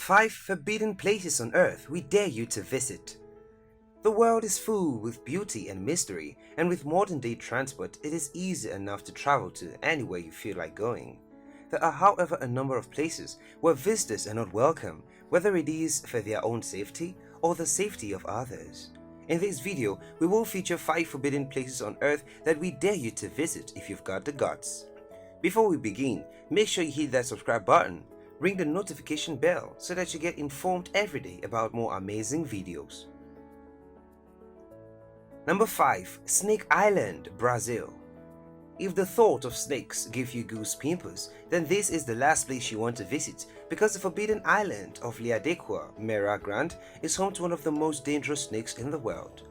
5 forbidden places on Earth we dare you to visit. The world is full with beauty and mystery, and with modern-day transport, it is easy enough to travel to anywhere you feel like going. There are, however, a number of places where visitors are not welcome, whether it is for their own safety or the safety of others. In this video, we will feature 5 forbidden places on Earth that we dare you to visit if you've got the guts. Before we begin, make sure you hit that subscribe button, ring the notification bell so that you get informed every day about more amazing videos. Number 5. Snake Island, Brazil. If the thought of snakes gives you goose pimples, then this is the last place you want to visit, because the forbidden island of Liadequa, Mera Grande, is home to one of the most dangerous snakes in the world.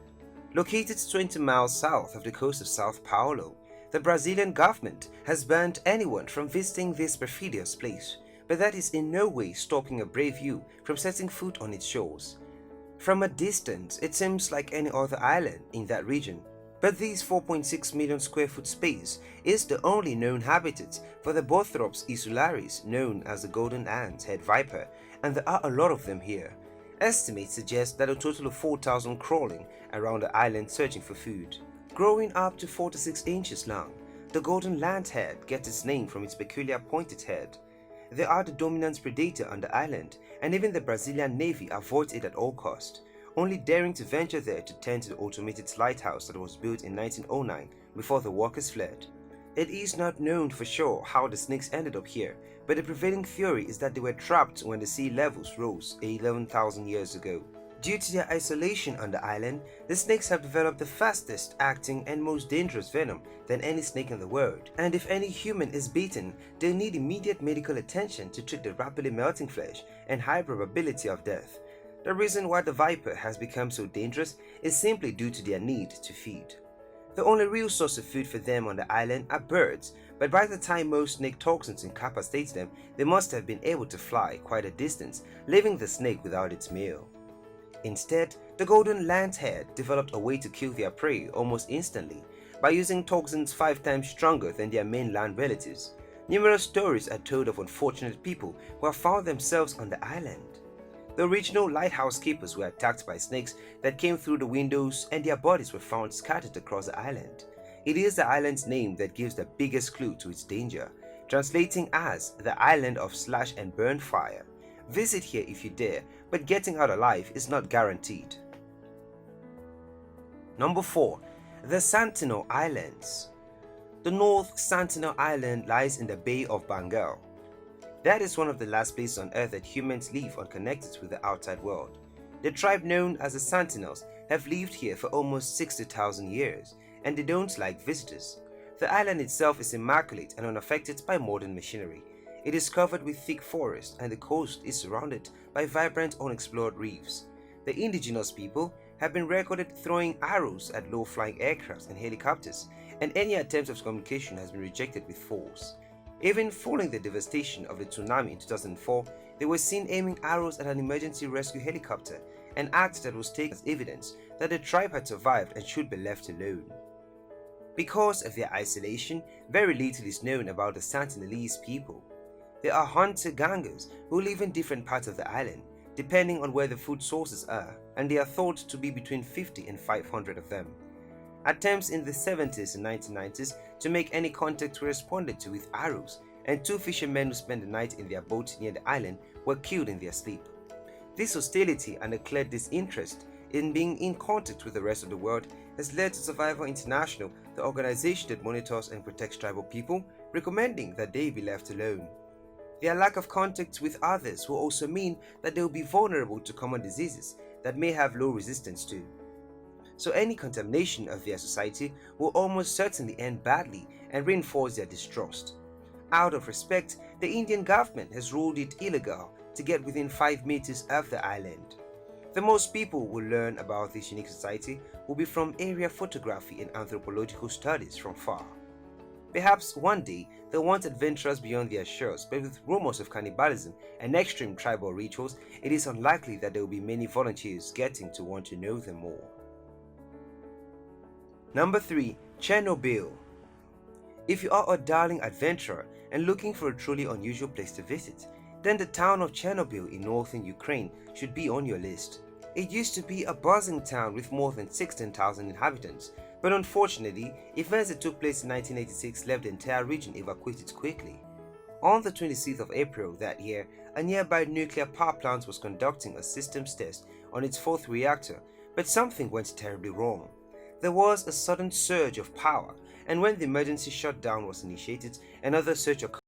Located 20 miles south of the coast of Sao Paulo, the Brazilian government has banned anyone from visiting this perfidious place, but that is in no way stopping a brave you from setting foot on its shores. From a distance, it seems like any other island in that region, but this 4.6 million square foot space is the only known habitat for the Bothrops insularis, known as the golden ant-head viper, and there are a lot of them here. Estimates suggest that a total of 4,000 crawling around the island searching for food. Growing up to 4 to 6 inches long, the golden lanthead gets its name from its peculiar pointed head. They are the dominant predator on the island, and even the Brazilian Navy avoids it at all costs, only daring to venture there to tend to the automated lighthouse that was built in 1909 before the workers fled. It is not known for sure how the snakes ended up here, but the prevailing theory is that they were trapped when the sea levels rose 11,000 years ago. Due to their isolation on the island, the snakes have developed the fastest acting and most dangerous venom than any snake in the world, and if any human is bitten, they'll need immediate medical attention to treat the rapidly melting flesh and high probability of death. The reason why the viper has become so dangerous is simply due to their need to feed. The only real source of food for them on the island are birds, but by the time most snake toxins incapacitate them, they must have been able to fly quite a distance, leaving the snake without its meal. Instead, the golden lanthead developed a way to kill their prey almost instantly by using toxins 5 times stronger than their mainland relatives. Numerous stories are told of unfortunate people who have found themselves on the island. The original lighthouse keepers were attacked by snakes that came through the windows, and their bodies were found scattered across the island. It is the island's name that gives the biggest clue to its danger, translating as the island of slash and burn fire. Visit here if you dare, but getting out alive is not guaranteed. Number 4. The Sentinel Islands. The North Sentinel Island lies in the Bay of Bengal. That is one of the last places on Earth that humans live unconnected with the outside world. The tribe known as the Sentinels have lived here for almost 60,000 years, and they don't like visitors. The island itself is immaculate and unaffected by modern machinery. It is covered with thick forest, and the coast is surrounded by vibrant unexplored reefs. The indigenous people have been recorded throwing arrows at low-flying aircraft and helicopters, and any attempt of communication has been rejected with force. Even following the devastation of the tsunami in 2004, they were seen aiming arrows at an emergency rescue helicopter, an act that was taken as evidence that the tribe had survived and should be left alone. Because of their isolation, very little is known about the Sentinelese people. They are hunter-gatherers who live in different parts of the island, depending on where the food sources are, and they are thought to be between 50 and 500 of them. Attempts in the 70s and 1990s to make any contact were responded to with arrows, and 2 fishermen who spent the night in their boat near the island were killed in their sleep. This hostility and a clear disinterest in being in contact with the rest of the world has led to Survivor International, the organization that monitors and protects tribal people, recommending that they be left alone. Their lack of contact with others will also mean that they will be vulnerable to common diseases that may have low resistance to. So any contamination of their society will almost certainly end badly and reinforce their distrust. Out of respect, the Indian government has ruled it illegal to get within 5 meters of the island. The most people will learn about this unique society will be from area photography and anthropological studies from far. Perhaps one day they'll want adventurers beyond their shores, but with rumors of cannibalism and extreme tribal rituals, it is unlikely that there will be many volunteers getting to want to know them more. Number 3. Chernobyl. If you are a darling adventurer and looking for a truly unusual place to visit, then the town of Chernobyl in northern Ukraine should be on your list. It used to be a buzzing town with more than 16,000 inhabitants, but unfortunately, events that took place in 1986 left the entire region evacuated quickly. On the 26th of April that year, a nearby nuclear power plant was conducting a systems test on its fourth reactor, but something went terribly wrong. There was a sudden surge of power, and when the emergency shutdown was initiated, another surge occurred.